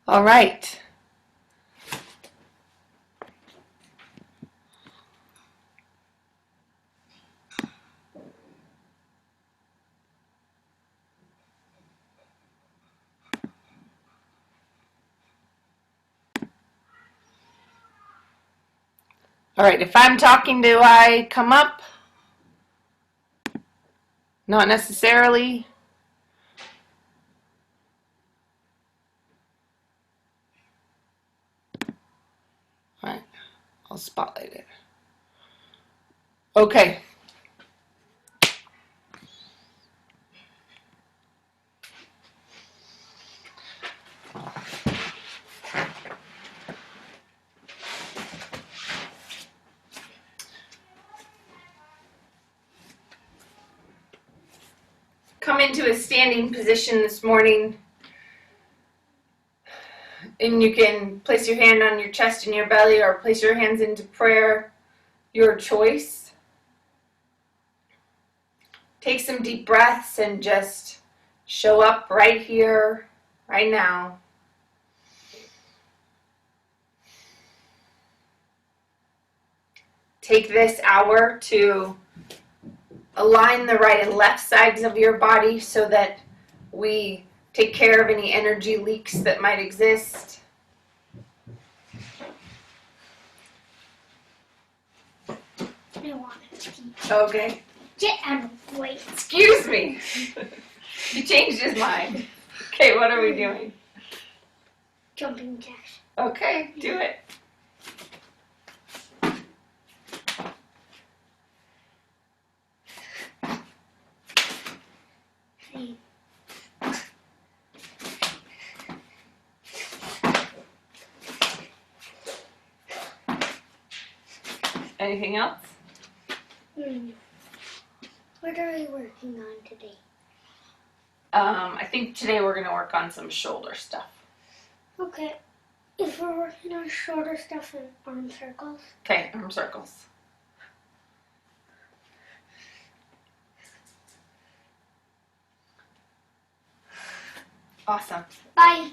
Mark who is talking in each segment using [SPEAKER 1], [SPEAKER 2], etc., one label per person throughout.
[SPEAKER 1] All right. All right, if I'm talking, do I come up? Not necessarily. All right, I'll spotlight it. Okay. Come into a standing position this morning, and you can place your hand on your chest and your belly or place your hands into prayer, your choice. Take some deep breaths and just show up right here, right now. Take this hour to align the right and left sides of your body so that we take care of any energy leaks that might exist.
[SPEAKER 2] I want to pee.
[SPEAKER 1] Okay.
[SPEAKER 2] Get out of the way.
[SPEAKER 1] Excuse me. He changed his mind. Okay, what are we doing?
[SPEAKER 2] Jumping jacks.
[SPEAKER 1] Okay, do it. Anything else?
[SPEAKER 2] What are we working on today?
[SPEAKER 1] I think today we're going to work on some shoulder stuff.
[SPEAKER 2] Okay. If we're working on shoulder stuff and arm circles.
[SPEAKER 1] Okay, arm circles. Awesome.
[SPEAKER 2] Bye.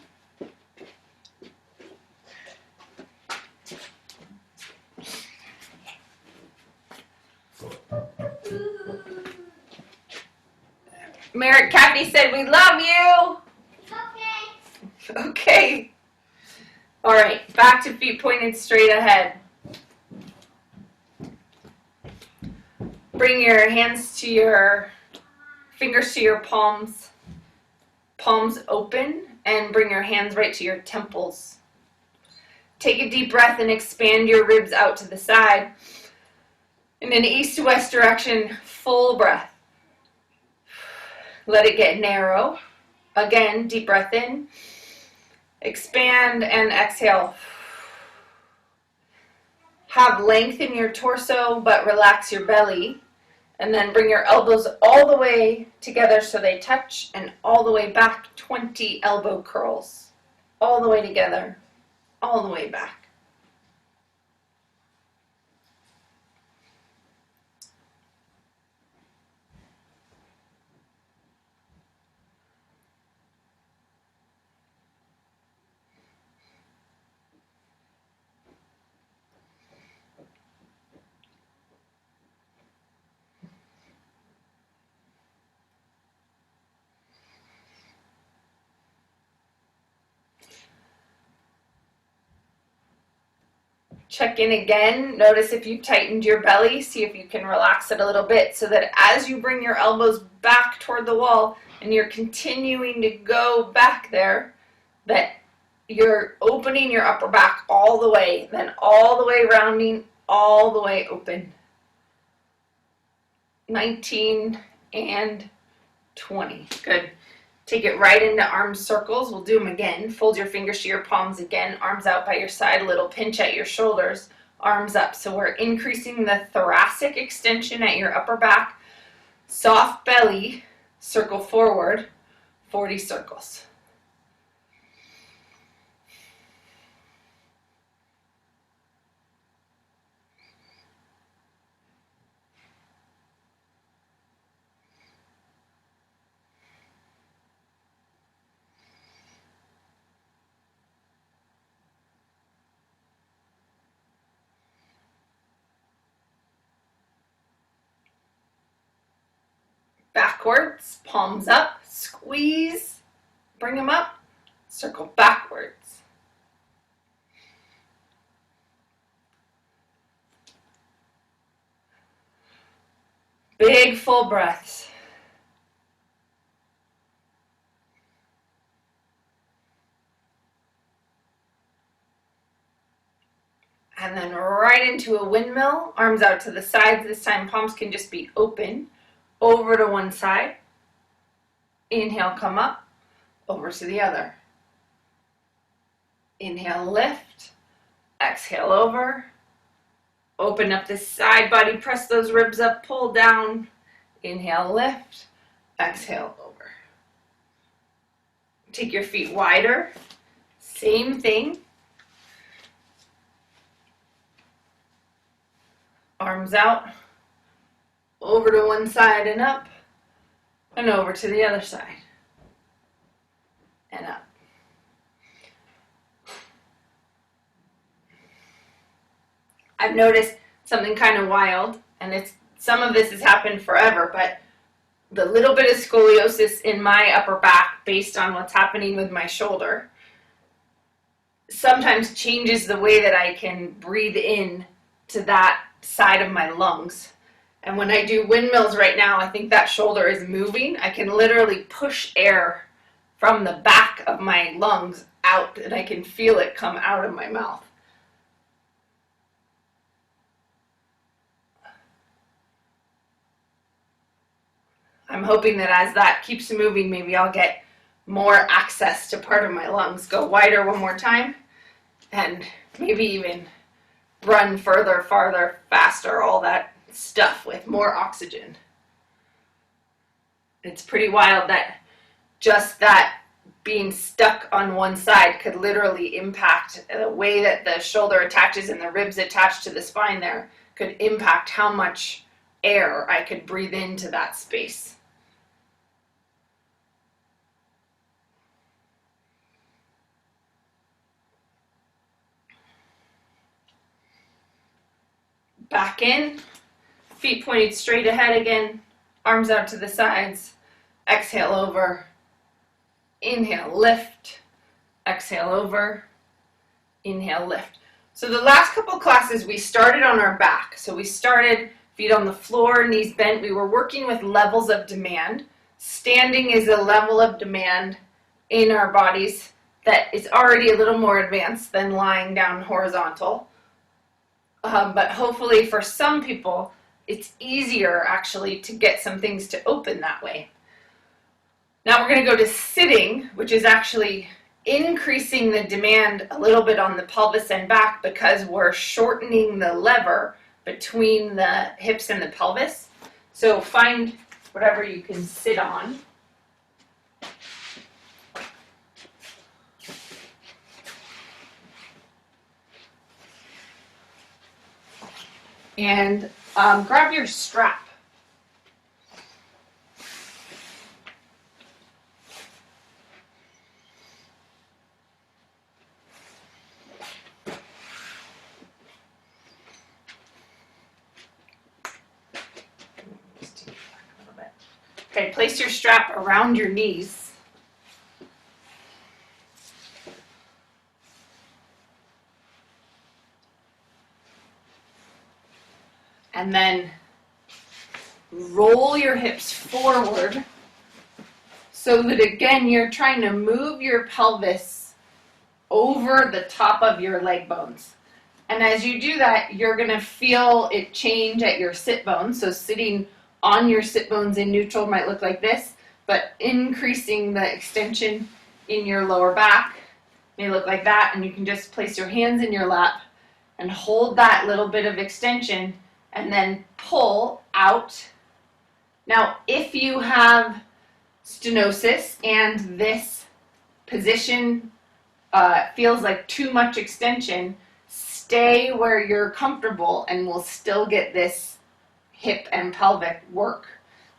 [SPEAKER 1] Merritt Cappy said, "We love you."
[SPEAKER 2] Okay.
[SPEAKER 1] Okay. All right, back to feet pointed straight ahead. Bring your hands to your fingers to your palms. Palms open, and bring your hands right to your temples. Take a deep breath and expand your ribs out to the side. In an east to west direction, full breath. Let it get narrow. Again, deep breath in. Expand and exhale. Have length in your torso, but relax your belly. And then bring your elbows all the way together so they touch, and all the way back, 20 elbow curls. All the way together, all the way back. Check in again. Notice if you tightened your belly. See if you can relax it a little bit so that as you bring your elbows back toward the wall and you're continuing to go back there, that you're opening your upper back all the way, then all the way rounding, all the way open. 19 and 20. Good. Take it right into arm circles. We'll do them again. Fold your fingers to your palms again. Arms out by your side. A little pinch at your shoulders. Arms up. So we're increasing the thoracic extension at your upper back. Soft belly. Circle forward. 40 circles. backwards, palms up, squeeze, bring them up, circle backwards. Big full breaths. And then right into a windmill, arms out to the sides. This time palms can just be open, over to one side. Inhale, come up, over to the other. Inhale, lift. Exhale, over. Open up the side body, press those ribs up, pull down. Inhale, lift. Exhale, over. Take your feet wider. Same thing. Arms out, over to one side and up, and over to the other side, and up. I've noticed something kind of wild, and some of this has happened forever, but the little bit of scoliosis in my upper back based on what's happening with my shoulder sometimes changes the way that I can breathe in to that side of my lungs. And when I do windmills right now, I think that shoulder is moving. I can literally push air from the back of my lungs out, and I can feel it come out of my mouth. I'm hoping that as that keeps moving, maybe I'll get more access to part of my lungs. Go wider one more time, and maybe even run further, farther, faster, all that stuff with more oxygen. It's pretty wild that just that being stuck on one side could literally impact the way that the shoulder attaches and the ribs attached to the spine there, could impact how much air I could breathe into that space. Back in, feet pointed straight ahead again, arms out to the sides. Exhale, over. Inhale, lift. Exhale, over. Inhale, lift. So the last couple classes we started on our back. So we started feet on the floor, knees bent. We were working with levels of demand. Standing is a level of demand in our bodies that is already a little more advanced than lying down horizontal. But hopefully for some people, it's easier actually to get some things to open that way. Now we're going to go to sitting, which is actually increasing the demand a little bit on the pelvis and back because we're shortening the lever between the hips and the pelvis. So find whatever you can sit on. And grab your strap. Okay, place your strap around your knees. And then roll your hips forward so that, again, you're trying to move your pelvis over the top of your leg bones. And as you do that, you're going to feel it change at your sit bones. So sitting on your sit bones in neutral might look like this, but increasing the extension in your lower back may look like that. And you can just place your hands in your lap and hold that little bit of extension and then pull out. Now, if you have stenosis and this position feels like too much extension, stay where you're comfortable and we'll still get this hip and pelvic work.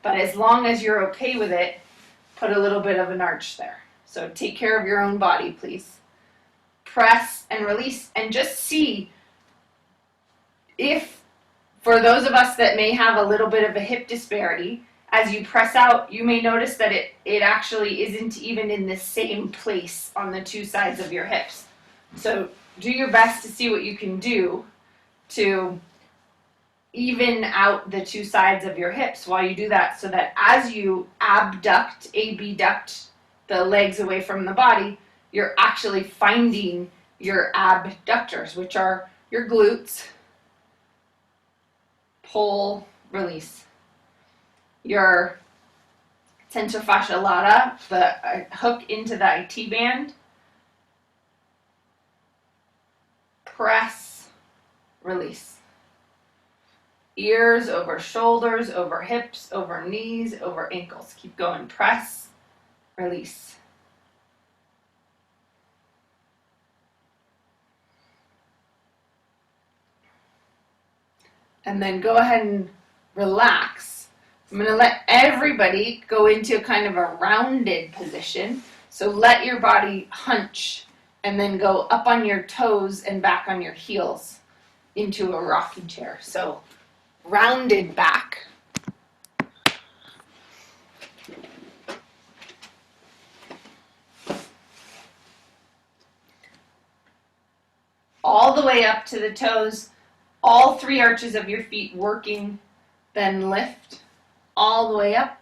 [SPEAKER 1] But as long as you're okay with it, put a little bit of an arch there. So take care of your own body, please. Press and release and just see if, for those of us that may have a little bit of a hip disparity, As you press out, you may notice that it actually isn't even in the same place on the two sides of your hips. So do your best to see what you can do to even out the two sides of your hips while you do that, so that as you abduct, abduct the legs away from the body, you're actually finding your abductors, which are your glutes, pull, release. Your tension fascia lata, the hook into the IT band, press, release. Ears over shoulders, over hips, over knees, over ankles. Keep going. Press, release. And then go ahead and relax. I'm going to let everybody go into kind of a rounded position. So let your body hunch and then go up on your toes and back on your heels into a rocking chair. So rounded back. All the way up to the toes, all three arches of your feet working, then lift, all the way up,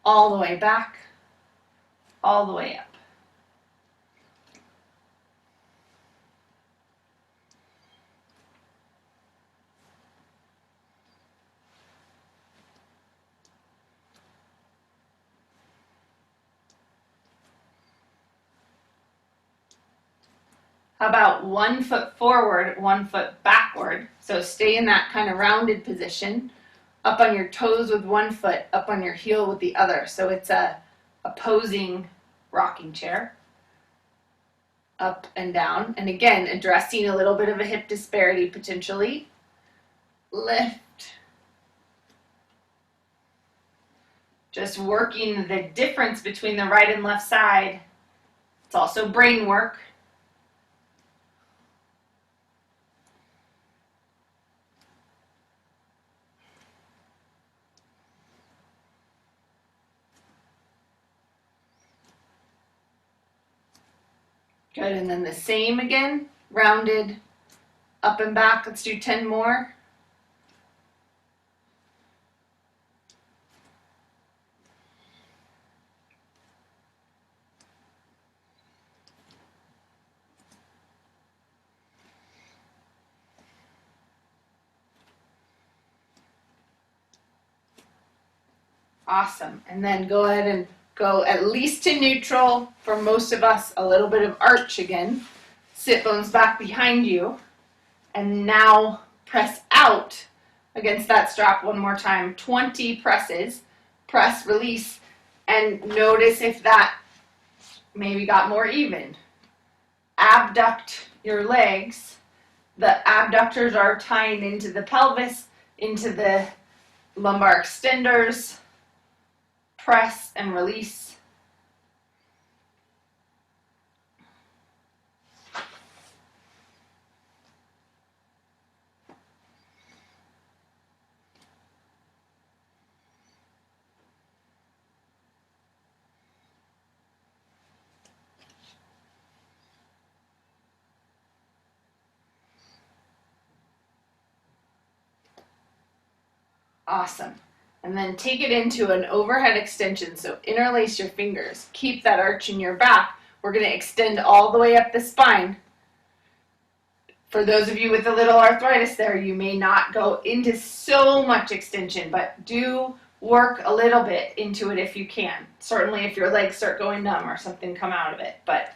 [SPEAKER 1] all the way back, all the way up. How about 1 foot forward, 1 foot backward? So stay in that kind of rounded position. Up on your toes with 1 foot, up on your heel with the other. So it's a opposing rocking chair. Up and down. And again, addressing a little bit of a hip disparity potentially. Lift. Just working the difference between the right and left side. It's also brain work. Good, and then the same again, rounded, up and back. Let's do 10 more. Awesome, and then go ahead and go at least to neutral. For most of us, a little bit of arch again. Sit bones back behind you. And now press out against that strap one more time. 20 presses. Press, release, and notice if that maybe got more even. Abduct your legs. The abductors are tying into the pelvis, into the lumbar extenders. Press and release. Awesome. And then take it into an overhead extension. So interlace your fingers. Keep that arch in your back. We're going to extend all the way up the spine. For those of you with a little arthritis there, you may not go into so much extension, but do work a little bit into it if you can. Certainly if your legs start going numb or something, come out of it. But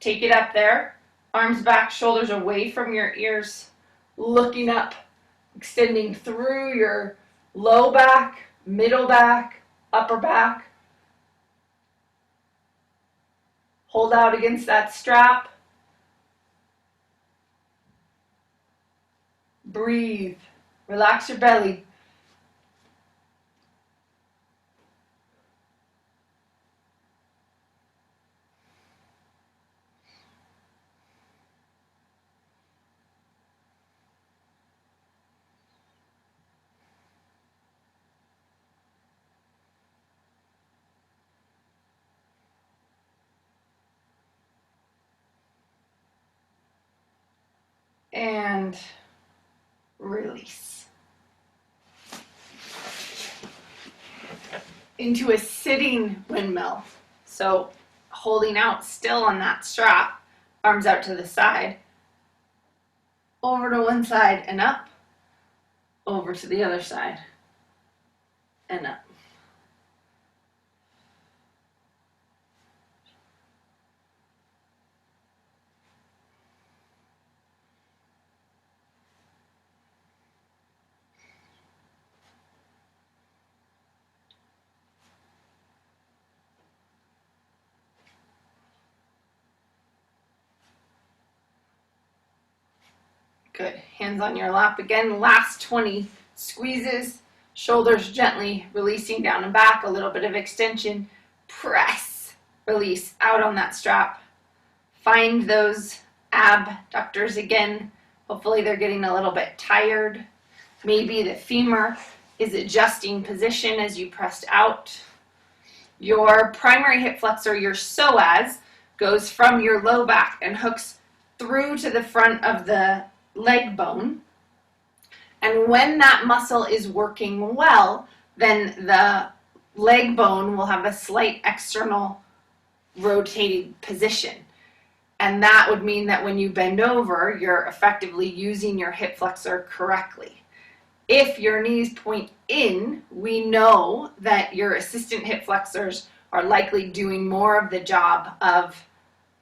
[SPEAKER 1] take it up there. Arms back, shoulders away from your ears. Looking up, extending through your low back, middle back, upper back. Hold out against that strap. Breathe. Relax your belly. and release. Into a sitting windmill. So holding out still on that strap, arms out to the side, over to one side and up, over to the other side and up. Good. Hands on your lap again. Last 20 squeezes. Shoulders gently releasing down and back. A little bit of extension. Press. Release out on that strap. Find those abductors again. Hopefully they're getting a little bit tired. Maybe the femur is adjusting position as you pressed out. Your primary hip flexor, your psoas, goes from your low back and hooks through to the front of the leg bone. And when that muscle is working well, then the leg bone will have a slight external rotated position. And that would mean that when you bend over, you're effectively using your hip flexor correctly. If your knees point in, we know that your assistant hip flexors are likely doing more of the job of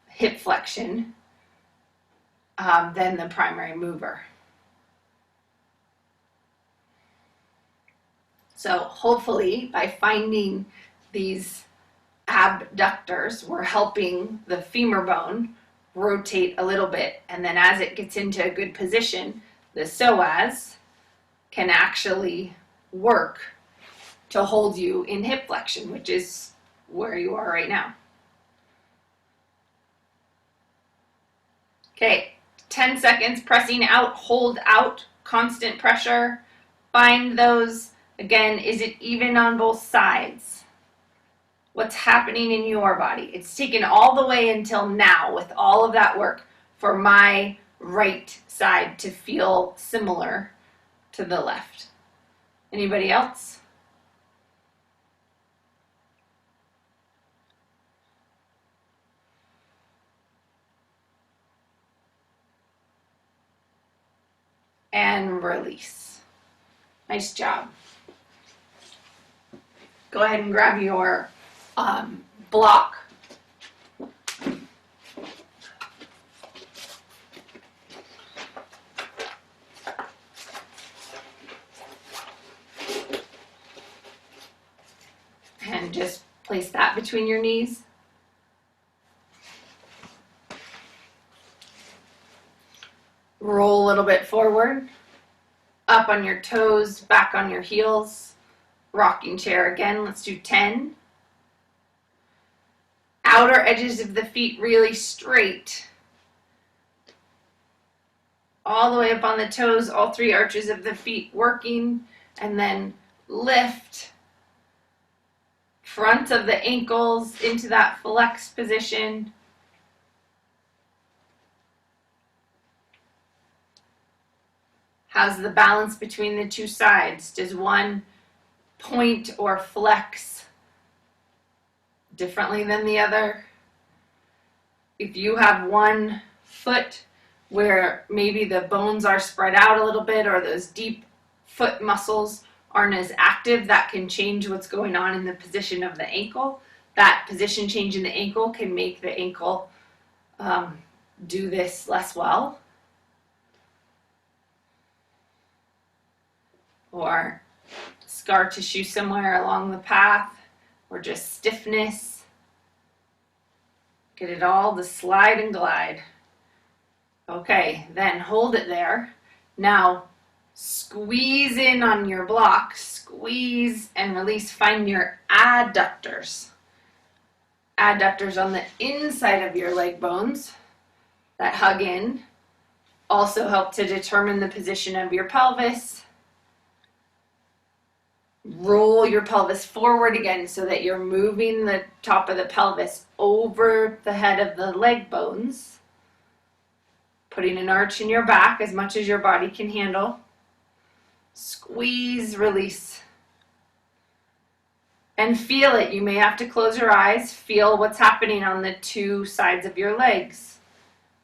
[SPEAKER 1] hip flexion than the primary mover. So hopefully by finding these abductors, we're helping the femur bone rotate a little bit, and then as it gets into a good position, the psoas can actually work to hold you in hip flexion, which is where you are right now. Okay, 10 seconds, pressing out, hold out, constant pressure. Find those. Again, is it even on both sides? What's happening in your body? It's taken all the way until now with all of that work for my right side to feel similar to the left. Anybody else? And release. Nice job. Go ahead and grab your block. And just place that between your knees. Roll a little bit forward, up on your toes, back on your heels. Rocking chair again. Let's do 10. Outer edges of the feet really straight. All the way up on the toes, all three arches of the feet working, and then lift. Front of the ankles into that flex position. How's the balance between the two sides? Does one point or flex differently than the other? If you have one foot where maybe the bones are spread out a little bit or those deep foot muscles aren't as active, that can change what's going on in the position of the ankle. That position change in the ankle can make the ankle do this less well. Or scar tissue somewhere along the path, or just stiffness. Get it all to slide and glide. Okay, then hold it there. Now squeeze in on your block, squeeze and release. Find your adductors. Adductors on the inside of your leg bones that hug in. Also help to determine the position of your pelvis. Roll your pelvis forward again so that you're moving the top of the pelvis over the head of the leg bones. Putting an arch in your back as much as your body can handle. Squeeze, release. And feel it. You may have to close your eyes. Feel what's happening on the two sides of your legs.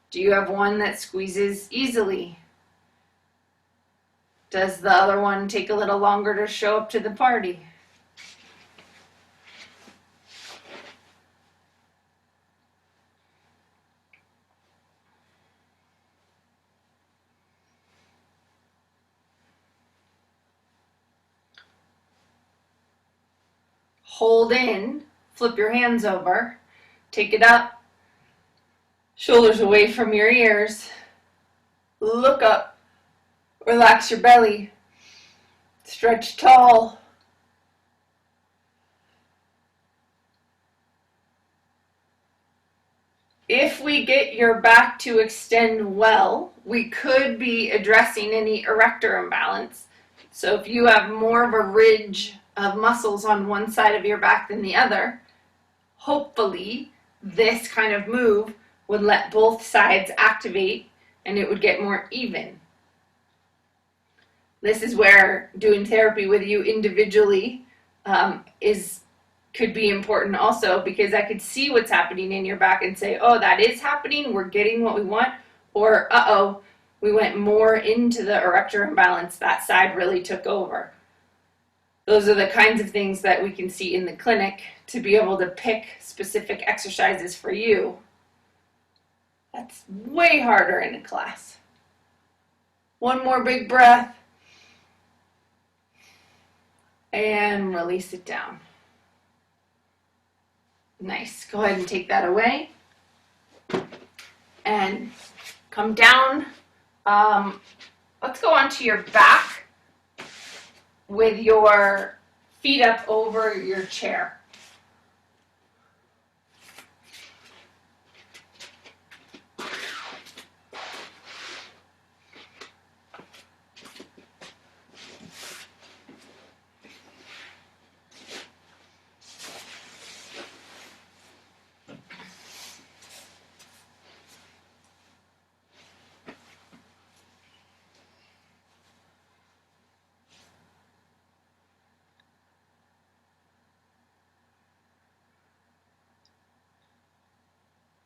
[SPEAKER 1] Do you have one that squeezes easily? Does the other one take a little longer to show up to the party? Hold in, flip your hands over, take it up, shoulders away from your ears, look up, relax your belly, stretch tall. If we get your back to extend well, we could be addressing any erector imbalance. So if you have more of a ridge of muscles on one side of your back than the other, hopefully this kind of move would let both sides activate and it would get more even. This is where doing therapy with you individually could be important also, because I could see what's happening in your back and say, oh, that is happening, we're getting what we want, or uh-oh, we went more into the erector imbalance, that side really took over. Those are the kinds of things that we can see in the clinic to be able to pick specific exercises for you. That's way harder in a class. One more big breath. And release it down. Nice. Go ahead and take that away. And come down. Let's go onto your back with your feet up over your chair.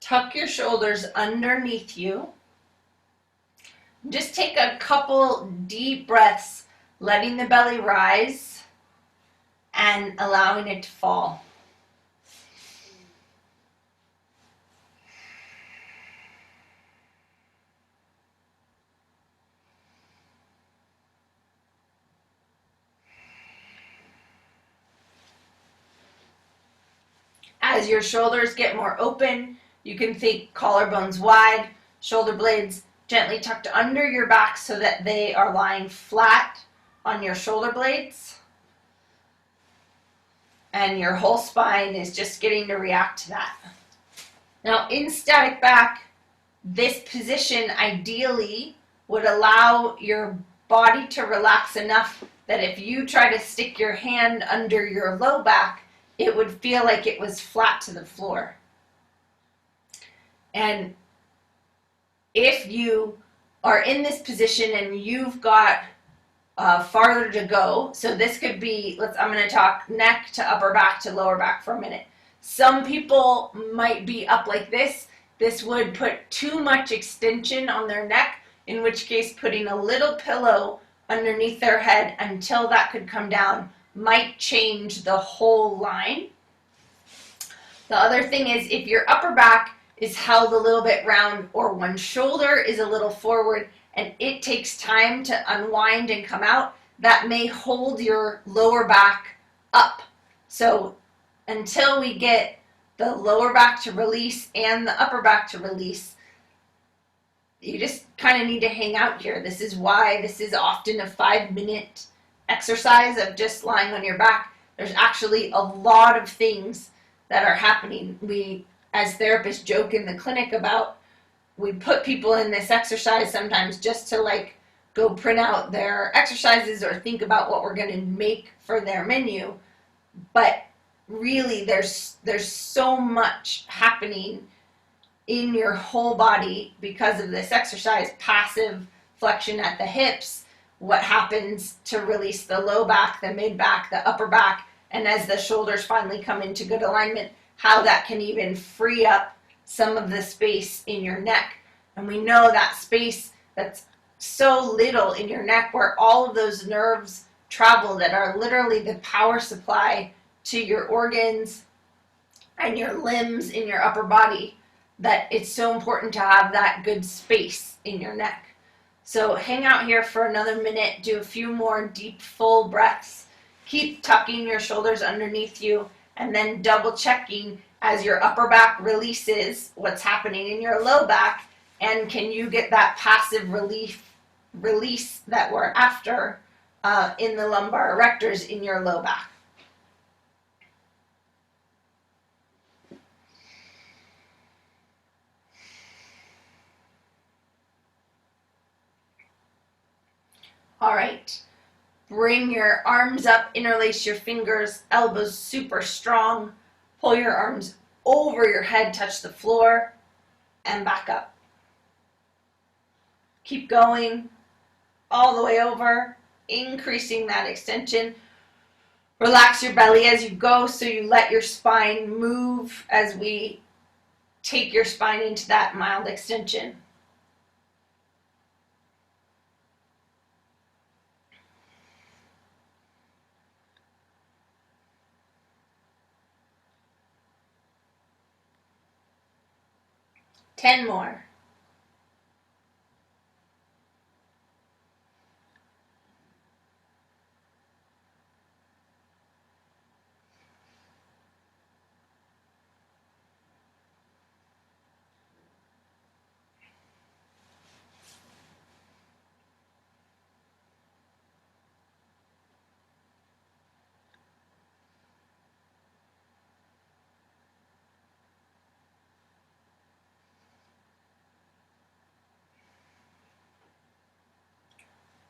[SPEAKER 1] Tuck your shoulders underneath you. Just take a couple deep breaths, letting the belly rise and allowing it to fall. As your shoulders get more open, you can think collarbones wide, shoulder blades gently tucked under your back so that they are lying flat on your shoulder blades. And your whole spine is just getting to react to that. Now, in static back, this position ideally would allow your body to relax enough that if you try to stick your hand under your low back, it would feel like it was flat to the floor. And if you are in this position and you've got farther to go, so this could be, I'm going to talk neck to upper back to lower back for a minute. Some people might be up like this. This would put too much extension on their neck, in which case putting a little pillow underneath their head until that could come down might change the whole line. The other thing is, if your upper back is held a little bit round or one shoulder is a little forward and it takes time to unwind and come out, that may hold your lower back up. So until we get the lower back to release and the upper back to release, you just kind of need to hang out here. This is why this is often a 5-minute exercise of just lying on your back. There's actually a lot of things that are happening. We, as therapists, joke in the clinic about, we put people in this exercise sometimes just to go print out their exercises or think about what we're going to make for their menu. But really there's so much happening in your whole body because of this exercise. Passive flexion at the hips, what happens to release the low back, the mid back, the upper back, and as the shoulders finally come into good alignment, how that can even free up some of the space in your neck. And we know that space that's so little in your neck, where all of those nerves travel that are literally the power supply to your organs and your limbs in your upper body, that it's so important to have that good space in your neck. So hang out here for another minute, do a few more deep, full breaths. Keep tucking your shoulders underneath you, and then double checking as your upper back releases what's happening in your low back, and can you get that passive release that we're after in the lumbar erectors in your low back. All right, bring your arms up, interlace your fingers, elbows super strong, pull your arms over your head, touch the floor, and back up. Keep going all the way over, increasing that extension. Relax your belly as you go, so you let your spine move as we take your spine into that mild extension. Ten more.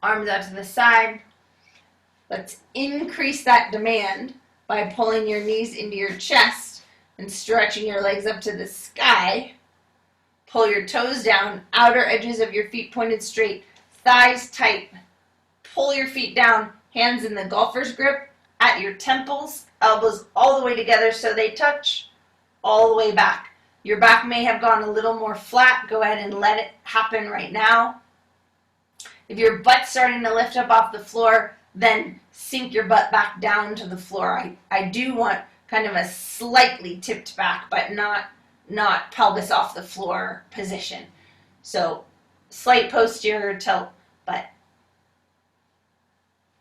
[SPEAKER 1] Arms out to the side. Let's increase that demand by pulling your knees into your chest and stretching your legs up to the sky. Pull your toes down, outer edges of your feet pointed straight, thighs tight. Pull your feet down, hands in the golfer's grip at your temples, elbows all the way together so they touch, all the way back. Your back may have gone a little more flat. Go ahead and let it happen right now. If your butt's starting to lift up off the floor, then sink your butt back down to the floor. I do want kind of a slightly tipped back, but not pelvis off the floor position. So slight posterior tilt, but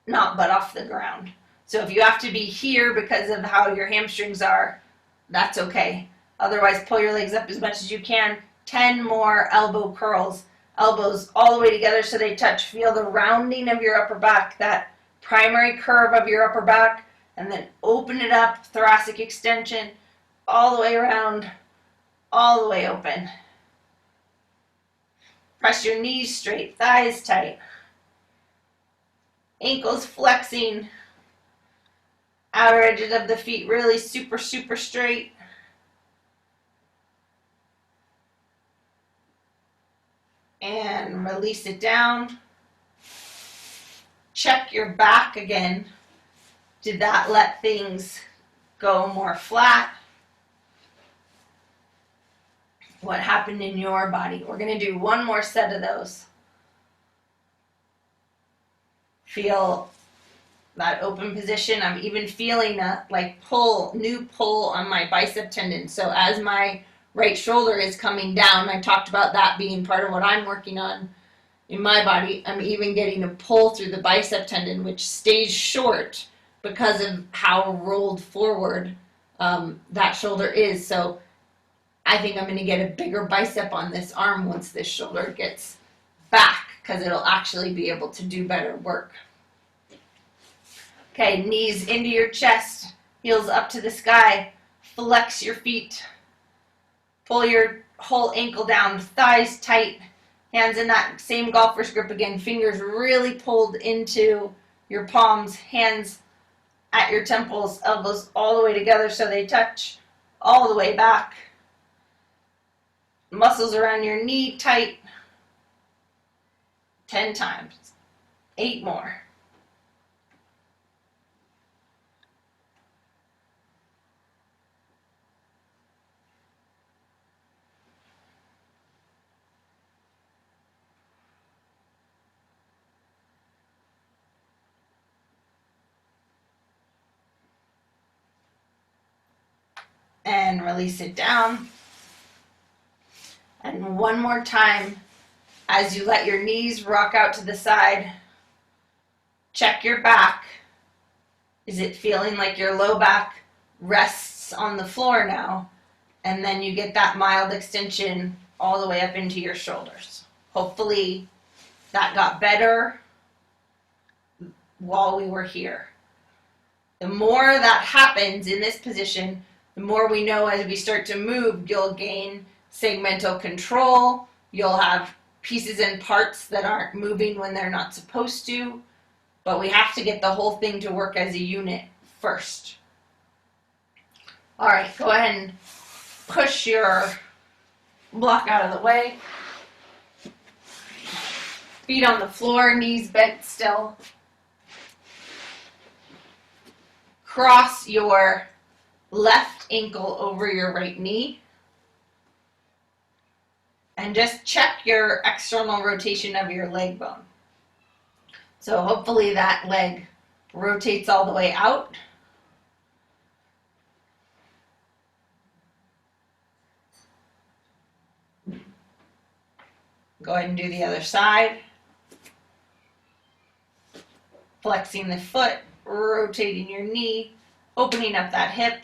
[SPEAKER 1] not butt off the ground. So if you have to be here because of how your hamstrings are, that's okay. Otherwise, pull your legs up as much as you can. 10 more elbow curls. Elbows all the way together so they touch. Feel the rounding of your upper back, that primary curve of your upper back, and then open it up, thoracic extension, all the way around, all the way open. Press your knees straight, thighs tight, ankles flexing, outer edges of the feet really super, super straight. And release it down. Check your back again. Did that let things go more flat? What happened in your body? We're going to do one more set of those. Feel that open position. I'm even feeling a new pull on my bicep tendon. So as my right shoulder is coming down, I talked about that being part of what I'm working on in my body. I'm even getting a pull through the bicep tendon, which stays short because of how rolled forward that shoulder is. So I think I'm going to get a bigger bicep on this arm once this shoulder gets back, because it'll actually be able to do better work. Okay, knees into your chest, heels up to the sky, flex your feet. Pull your whole ankle down, thighs tight, hands in that same golfer's grip again, fingers really pulled into your palms, hands at your temples, elbows all the way together so they touch, all the way back. muscles around your knee tight. 10 times. 8 more. And release it down. And one more time, as you let your knees rock out to the side, check your back. Is it feeling like your low back rests on the floor now? And then you get that mild extension all the way up into your shoulders. Hopefully that got better while we were here. The more that happens in this position, the more we know as we start to move, you'll gain segmental control. You'll have pieces and parts that aren't moving when they're not supposed to. But we have to get the whole thing to work as a unit first. All right, go ahead and push your block out of the way. Feet on the floor, knees bent still. Cross your left ankle over your right knee. And just check your external rotation of your leg bone. So hopefully that leg rotates all the way out. Go ahead and do the other side. Flexing the foot, rotating your knee, opening up that hip.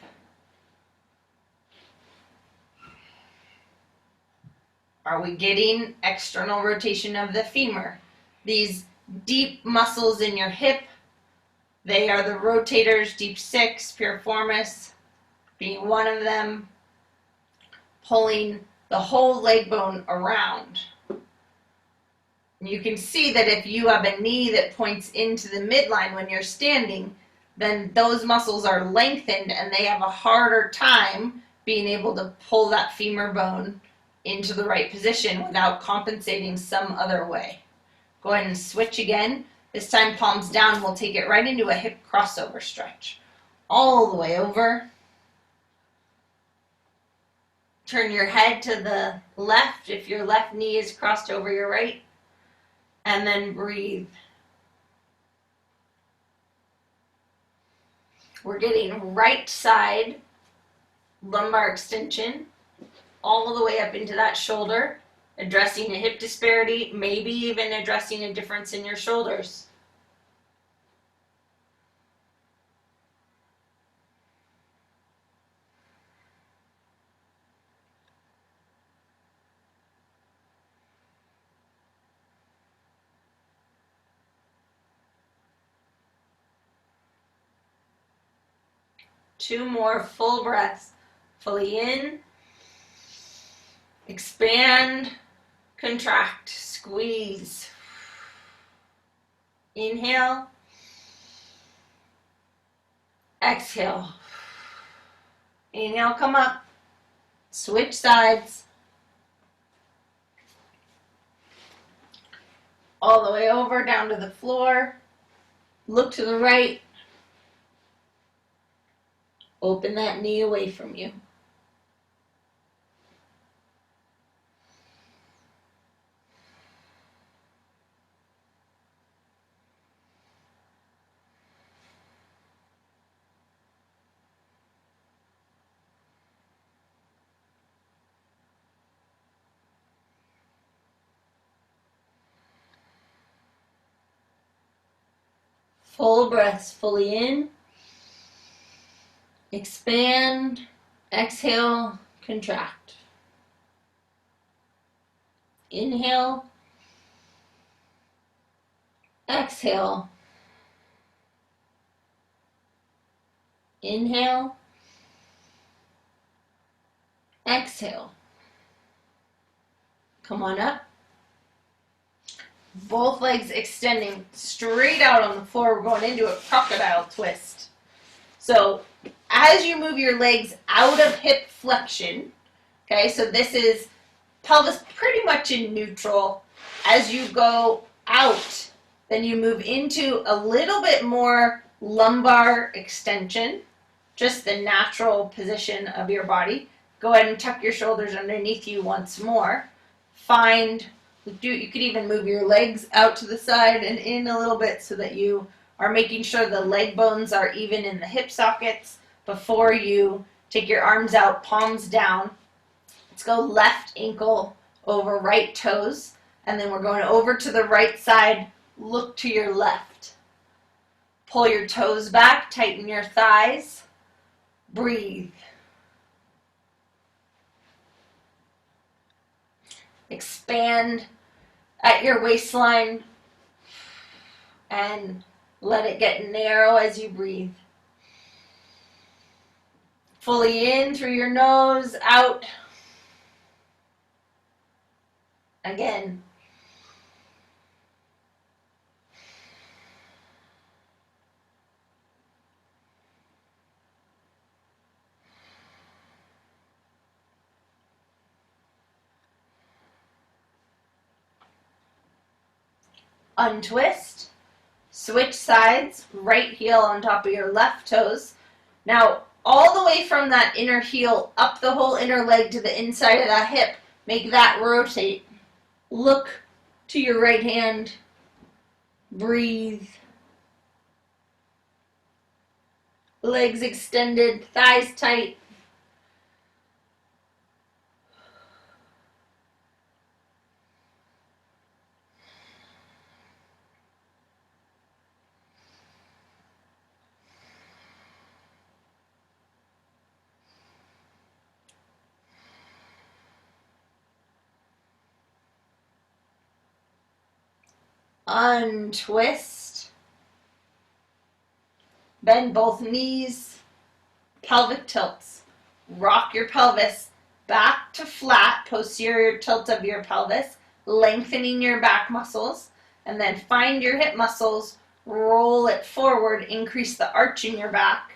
[SPEAKER 1] Are we getting external rotation of the femur? These deep muscles in your hip, they are the rotators, deep 6, piriformis being one of them, pulling the whole leg bone around. You can see that if you have a knee that points into the midline when you're standing, then those muscles are lengthened and they have a harder time being able to pull that femur bone into the right position without compensating some other way. Go ahead and switch again. This time palms down, we'll take it right into a hip crossover stretch. All the way over. Turn your head to the left if your left knee is crossed over your right. And then breathe. We're getting right side lumbar extension all the way up into that shoulder, addressing a hip disparity, maybe even addressing a difference in your shoulders. Two more full breaths. Fully in. Expand, contract, squeeze. Inhale. Exhale. Inhale, come up. Switch sides. All the way over, down to the floor. Look to the right. Open that knee away from you. Full breaths, fully in. Expand, exhale, contract. Inhale, exhale. Inhale, exhale. Come on up. Both legs extending straight out on the floor. We're going into a crocodile twist. So as you move your legs out of hip flexion, okay, so this is pelvis pretty much in neutral. As you go out, then you move into a little bit more lumbar extension, just the natural position of your body. Go ahead and tuck your shoulders underneath you once more. You could even move your legs out to the side and in a little bit so that you are making sure the leg bones are even in the hip sockets before you take your arms out, palms down. Let's go left ankle over right toes, and then we're going over to the right side. Look to your left. Pull your toes back, tighten your thighs. Breathe. Expand at your waistline and let it get narrow as you breathe. Fully in through your nose, out. Again. Untwist, switch sides, right heel on top of your left toes. Now, all the way from that inner heel up the whole inner leg to the inside of that hip, make that rotate. Look to your right hand, breathe. Legs extended, thighs tight. Untwist. Bend both knees. Pelvic tilts. Rock your pelvis back to flat, posterior tilt of your pelvis, lengthening your back muscles, and then find your hip muscles, roll it forward, increase the arch in your back.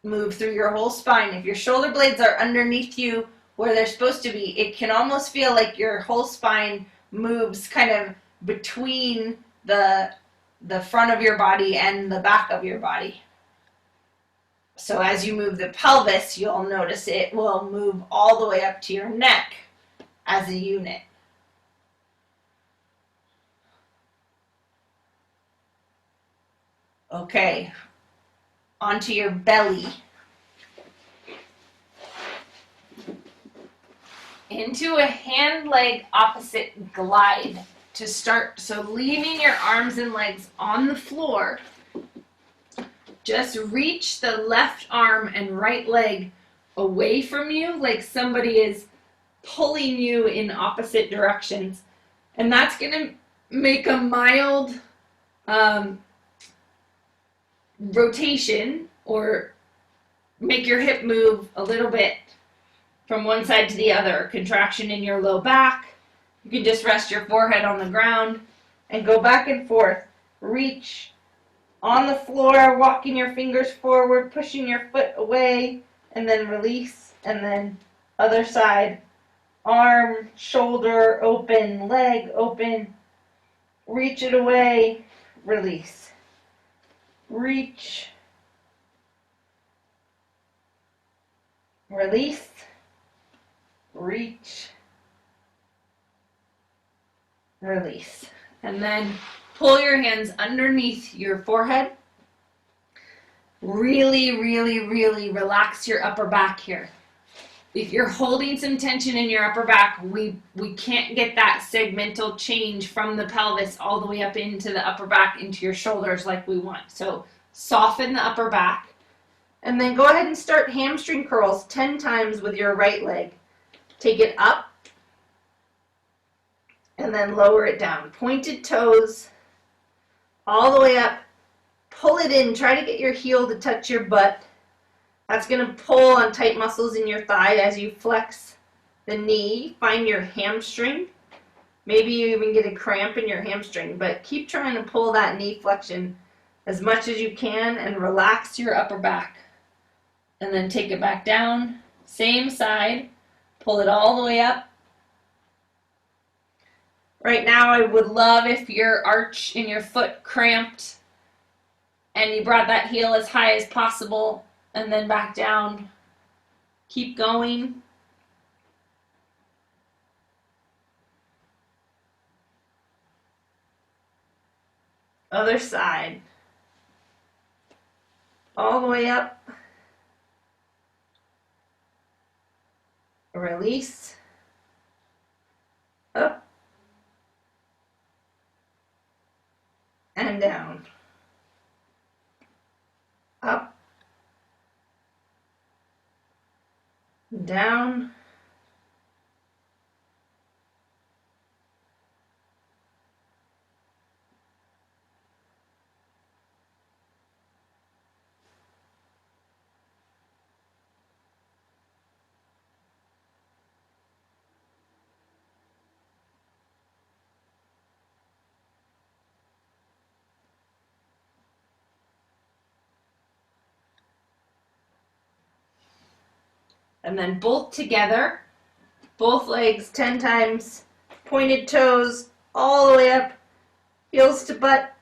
[SPEAKER 1] Move through your whole spine. If your shoulder blades are underneath you where they're supposed to be, it can almost feel like your whole spine moves kind of between the front of your body and the back of your body. So as you move the pelvis, you'll notice it will move all the way up to your neck as a unit. Okay, onto your belly. Into a hand-leg opposite glide to start. So leaving your arms and legs on the floor. Just reach the left arm and right leg away from you like somebody is pulling you in opposite directions. And that's going to make a mild rotation or make your hip move a little bit from one side to the other. Contraction in your low back. You can just rest your forehead on the ground and go back and forth. Reach on the floor, walking your fingers forward, pushing your foot away, and then release, and then other side. Arm, shoulder open, leg open. Reach it away, release. Reach. Release. Reach. Release. And then pull your hands underneath your forehead. Really, really, really relax your upper back here. If you're holding some tension in your upper back, we can't get that segmental change from the pelvis all the way up into the upper back, into your shoulders like we want. So soften the upper back. And then go ahead and start hamstring curls 10 times with your right leg. Take it up. And then lower it down. Pointed toes all the way up. Pull it in. Try to get your heel to touch your butt. That's going to pull on tight muscles in your thigh as you flex the knee. Find your hamstring. Maybe you even get a cramp in your hamstring, but keep trying to pull that knee flexion as much as you can and relax your upper back. And then take it back down. Same side. Pull it all the way up. Right now, I would love if your arch in your foot cramped and you brought that heel as high as possible and then back down. Keep going. Other side. All the way up. Release. Up. And down. Up. Down. And then both together, both legs 10 times, pointed toes all the way up, heels to butt.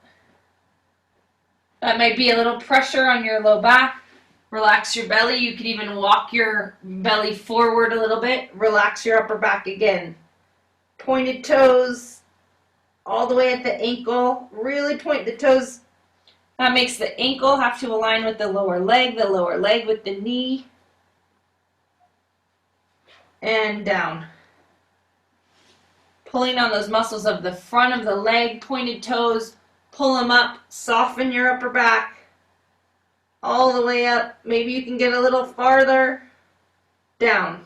[SPEAKER 1] That might be a little pressure on your low back. Relax your belly. You can even walk your belly forward a little bit. Relax your upper back again. Pointed toes all the way at the ankle. Really point the toes. That makes the ankle have to align with the lower leg with the knee. And down. Pulling on those muscles of the front of the leg, pointed toes, pull them up, soften your upper back, all the way up. Maybe you can get a little farther, down.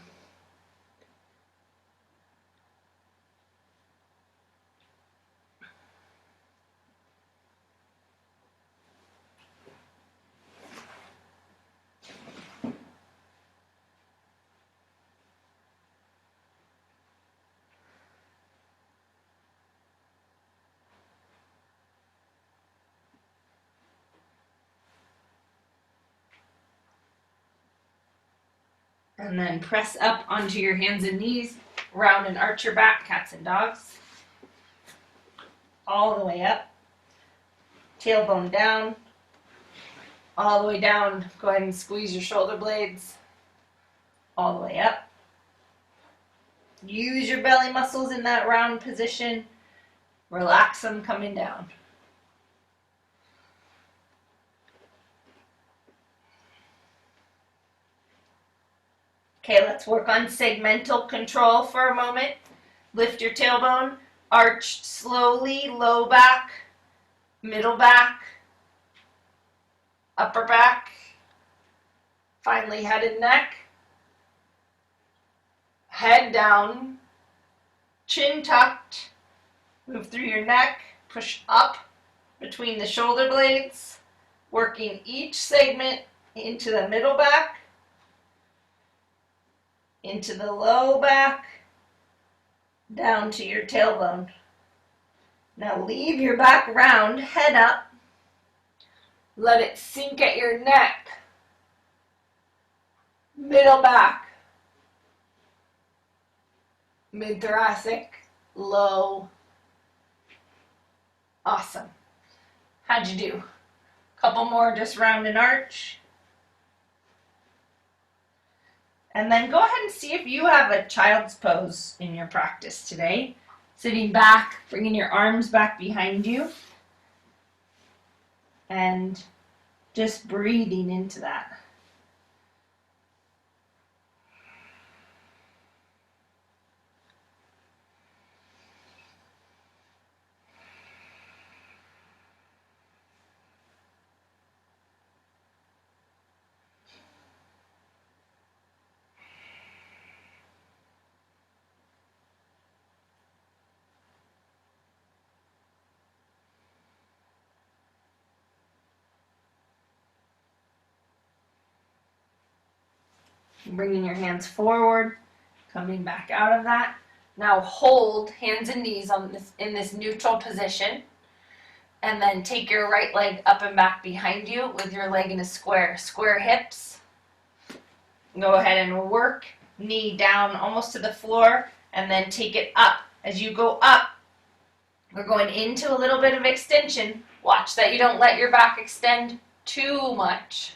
[SPEAKER 1] And then press up onto your hands and knees, round and arch your back, cats and dogs. All the way up. Tailbone down. All the way down. Go ahead and squeeze your shoulder blades. All the way up. Use your belly muscles in that round position. Relax them coming down. Okay, let's work on segmental control for a moment. Lift your tailbone, arch slowly, low back, middle back, upper back, finally head and neck. Head down, chin tucked, move through your neck, push up between the shoulder blades, working each segment into the middle back, into the low back, down to your tailbone. Now leave your back round, head up, let it sink at your neck, middle back, mid-thoracic, low. Awesome. How'd you do? Couple more, just round and arch. And then go ahead and see if you have a child's pose in your practice today. Sitting back, bringing your arms back behind you. And just breathing into that. Bringing your hands forward, coming back out of that. Now hold hands and knees on in this neutral position. And then take your right leg up and back behind you with your leg in a square. Square hips. Go ahead and work knee down almost to the floor and then take it up. As you go up, We're going into a little bit of extension. Watch that you don't let your back extend too much,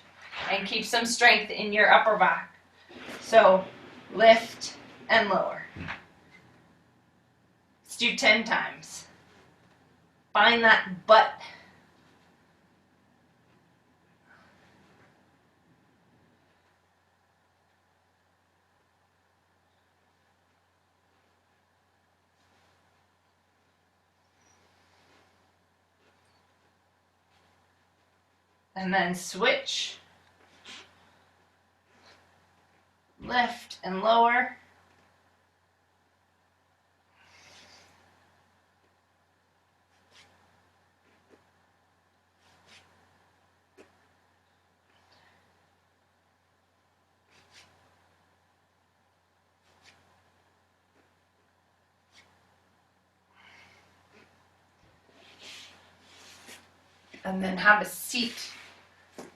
[SPEAKER 1] and keep some strength in your upper back. So lift and lower. Let's do 10 times. Find that butt. And then switch. Lift and lower. And then have a seat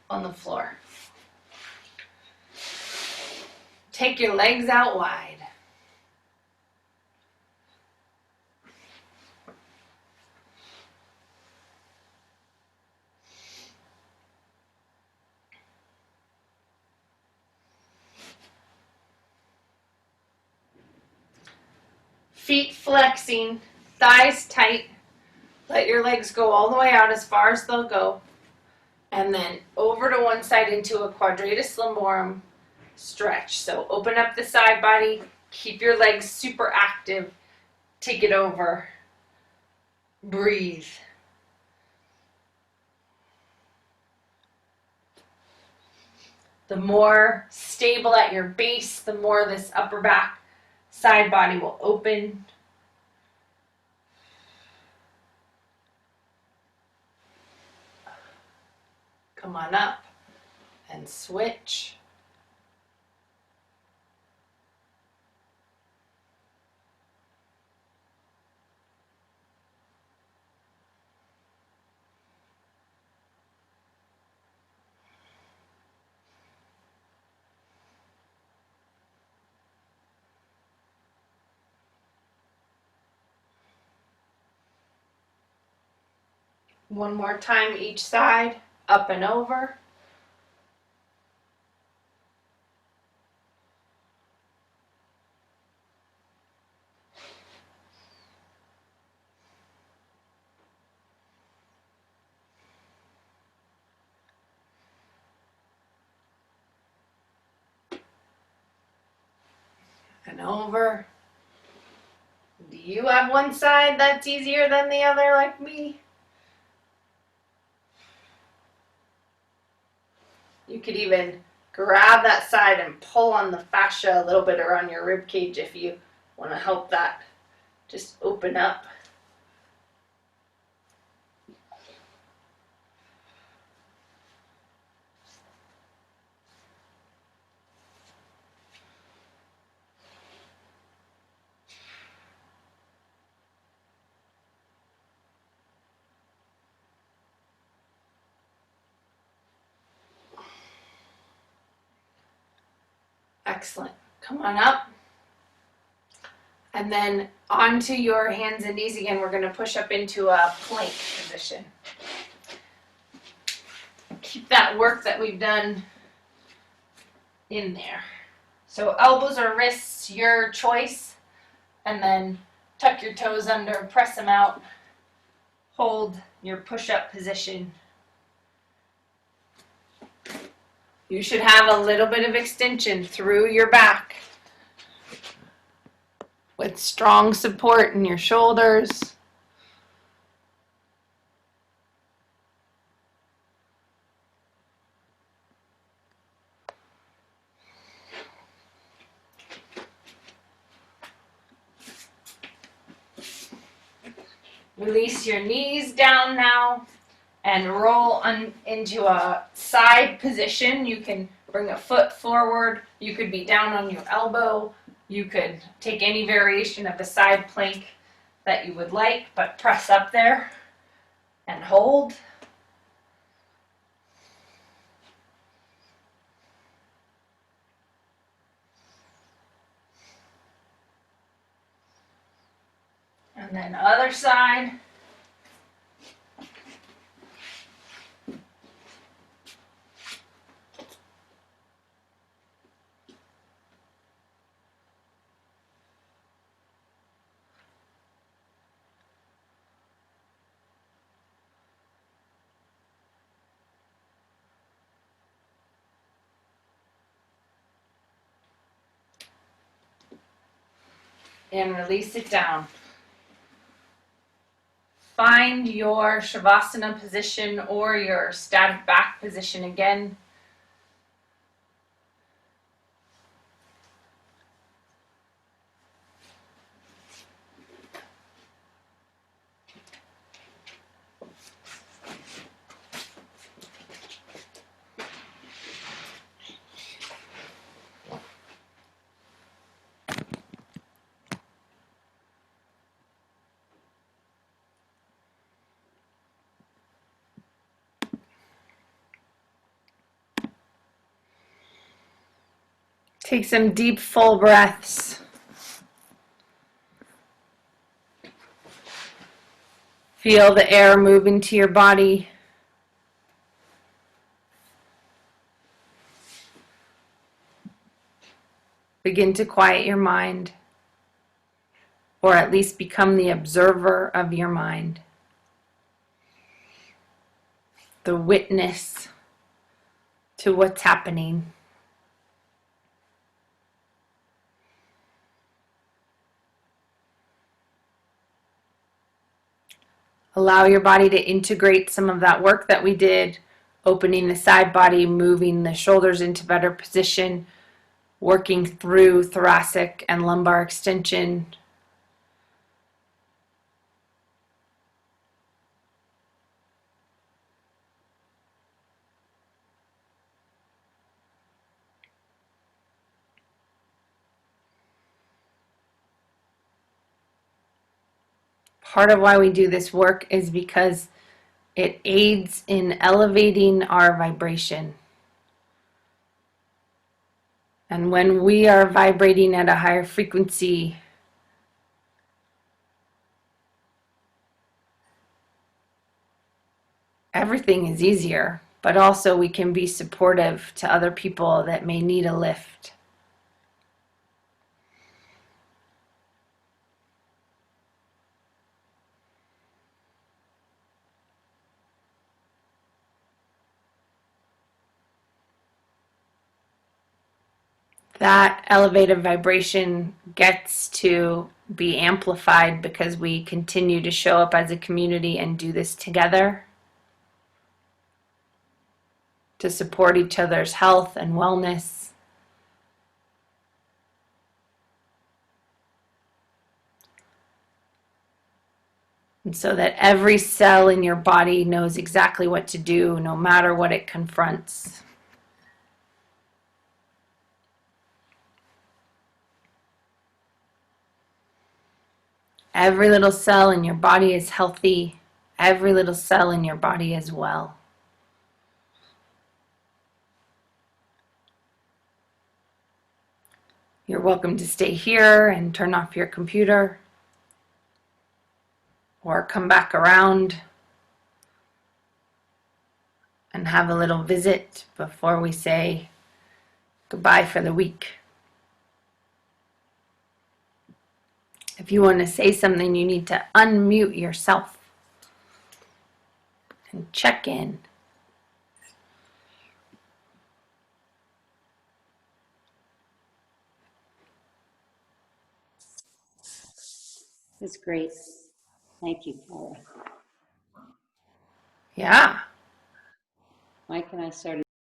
[SPEAKER 1] on the floor. Take your legs out wide. Feet flexing, thighs tight. Let your legs go all the way out as far as they'll go. And then over to one side into a Quadratus Lumborum stretch. So open up the side body, keep your legs super active, take it over, breathe. The more stable at your base, the more this upper back side body will open. Come on up and switch. One more time each side, up and over. And over. Do you have one side that's easier than the other like me? You could even grab that side and pull on the fascia a little bit around your rib cage if you want to help that just open up. Excellent. Come on up. And then onto your hands and knees again. We're going to push up into a plank position. Keep that work that we've done in there. So elbows or wrists, your choice. And then tuck your toes under, press them out. Hold your push-up position. You should have a little bit of extension through your back with strong support in your shoulders. Release your knees down now and roll into a side position. You can bring a foot forward. You could be down on your elbow. You could take any variation of the side plank that you would like, but press up there and hold. And then other side. and release it down. Find your Shavasana position or your static back position again. Take some deep, full breaths. Feel the air move into your body. Begin to quiet your mind, or at least become the observer of your mind, the witness to what's happening. Allow your body to integrate some of that work that we did, opening the side body, moving the shoulders into better position, working through thoracic and lumbar extension. Part of why we do this work is because it aids in elevating our vibration. And when we are vibrating at a higher frequency, everything is easier, but also we can be supportive to other people that may need a lift. That elevated vibration gets to be amplified because we continue to show up as a community and do this together to support each other's health and wellness. And so that every cell in your body knows exactly what to do, no matter what it confronts. Every little cell in your body is healthy. Every little cell in your body is well. You're welcome to stay here and turn off your computer, or come back around and have a little visit before we say goodbye for the week. If you want to say something, you need to unmute yourself and check in.
[SPEAKER 3] It's great. Thank you, Paula.
[SPEAKER 1] Yeah.
[SPEAKER 3] Mike and I started